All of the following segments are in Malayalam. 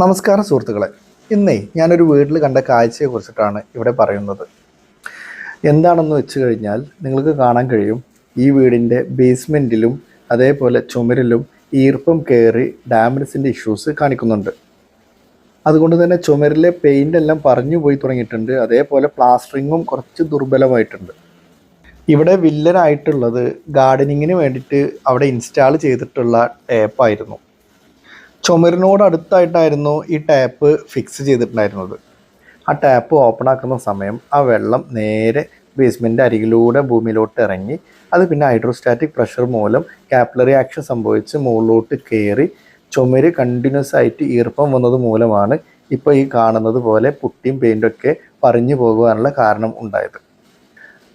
നമസ്കാരം സുഹൃത്തുക്കളെ. ഇന്നേ ഞാനൊരു വീട്ടിൽ കണ്ട കാഴ്ചയെക്കുറിച്ചിട്ടാണ് ഇവിടെ പറയുന്നത്. എന്താണെന്ന് വെച്ച് കഴിഞ്ഞാൽ നിങ്ങൾക്ക് കാണാൻ കഴിയും, ഈ വീടിൻ്റെ ബേസ്മെൻറ്റിലും അതേപോലെ ചുമരിലും ഈർപ്പം കയറി ഡാമേജിൻ്റെ ഇഷ്യൂസ് കാണിക്കുന്നുണ്ട്. അതുകൊണ്ട് തന്നെ ചുമരിലെ പെയിൻ്റ് എല്ലാം പറഞ്ഞു പോയി തുടങ്ങിയിട്ടുണ്ട്. അതേപോലെ പ്ലാസ്റ്ററിങ്ങും കുറച്ച് ദുർബലമായിട്ടുണ്ട്. ഇവിടെ വില്ലനായിട്ടുള്ളത് ഗാർഡനിങ്ങിന് വേണ്ടിയിട്ട് അവിടെ ഇൻസ്റ്റാൾ ചെയ്തിട്ടുള്ള ടേപ്പായിരുന്നു. ചുമരിനോട് അടുത്തായിട്ടായിരുന്നു ഈ ടാപ്പ് ഫിക്സ് ചെയ്തിട്ടുണ്ടായിരുന്നത്. ആ ടാപ്പ് ഓപ്പൺ ആക്കുന്ന സമയം ആ വെള്ളം നേരെ ബേസ്മെൻറ്റ് അരികിലൂടെ ഭൂമിയിലോട്ട് ഇറങ്ങി അത് പിന്നെ ഹൈഡ്രോസ്റ്റാറ്റിക് പ്രഷർ മൂലം കാപ്പിലറി ആക്ഷൻ സംഭവിച്ച് മുകളിലോട്ട് കയറി ചുമര് കണ്ടിന്യൂസ് ആയിട്ട് ഈർപ്പം വന്നത് മൂലമാണ് ഇപ്പോൾ ഈ കാണുന്നത് പോലെ പുട്ടിയും പെയിൻറ്റൊക്കെ പറഞ്ഞു പോകുവാനുള്ള കാരണം ഉണ്ടായത്.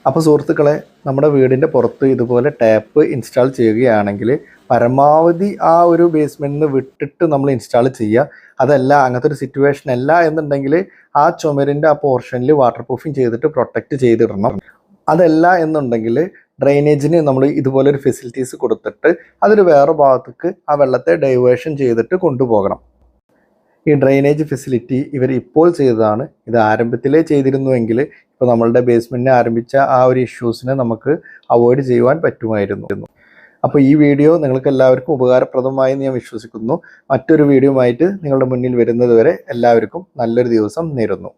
അപ്പോൾ സുഹൃത്തുക്കളെ, നമ്മുടെ വീടിൻ്റെ പുറത്ത് ഇതുപോലെ ടാപ്പ് ഇൻസ്റ്റാൾ ചെയ്യുകയാണെങ്കിൽ പരമാവധി ആ ഒരു ബേസ്മെൻറ്റിൽ നിന്ന് വിട്ടിട്ട് നമ്മൾ ഇൻസ്റ്റാൾ ചെയ്യുക. അതല്ല, അങ്ങനത്തെ ഒരു സിറ്റുവേഷൻ അല്ല എന്നുണ്ടെങ്കിൽ ആ ചുമരിൻ്റെ ആ പോർഷനിൽ വാട്ടർ പ്രൂഫിങ് ചെയ്തിട്ട് പ്രൊട്ടക്റ്റ് ചെയ്തിടണം. അതല്ല എന്നുണ്ടെങ്കിൽ ഡ്രെയിനേജിന് നമ്മൾ ഇതുപോലെ ഒരു ഫെസിലിറ്റീസ് കൊടുത്തിട്ട് അതൊരു വേറെ ഭാഗത്തേക്ക് ആ വെള്ളത്തെ ഡൈവേർഷൻ ചെയ്തിട്ട് കൊണ്ടുപോകണം. ഈ ഡ്രെയിനേജ് ഫെസിലിറ്റി ഇവർ ഇപ്പോൾ ചെയ്തതാണ്. ഇത് ആരംഭത്തിലേ ചെയ്തിരുന്നുവെങ്കിൽ ഇപ്പോൾ നമ്മളുടെ ബേസ്മെൻറ്റിനെ ആരംഭിച്ച ആ ഒരു ഇഷ്യൂസിനെ നമുക്ക് അവോയ്ഡ് ചെയ്യുവാൻ പറ്റുമായിരുന്നു. അപ്പോൾ ഈ വീഡിയോ നിങ്ങൾക്ക് എല്ലാവർക്കും ഉപകാരപ്രദമായി ഞാൻ വിശ്വസിക്കുന്നു. മറ്റൊരു വീഡിയോ ആയിട്ട് നിങ്ങളുടെ മുന്നിൽ വരുന്നത് വരെ എല്ലാവർക്കും നല്ലൊരു ദിവസം നേരുന്നു.